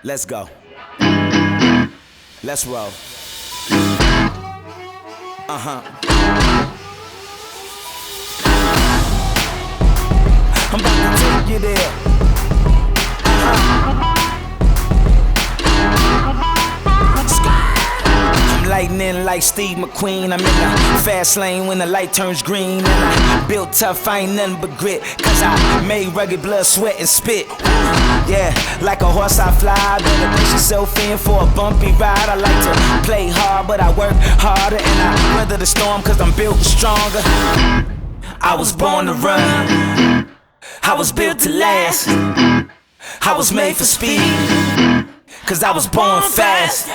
Let's go. Let's roll. I'm about to take you there. I'm lightning like Steve McQueen. I'm in the fast lane when the light turns green. And I built tough, I ain't nothing but grit. Cause I made rugged blood, sweat and spit. Yeah, like a horse I fly. Better push yourself in for a bumpy ride. I like to play hard, but I work harder. And I weather the storm cause I'm built stronger. I was born to run, I was built to last, I was made for speed, cause I was born fast.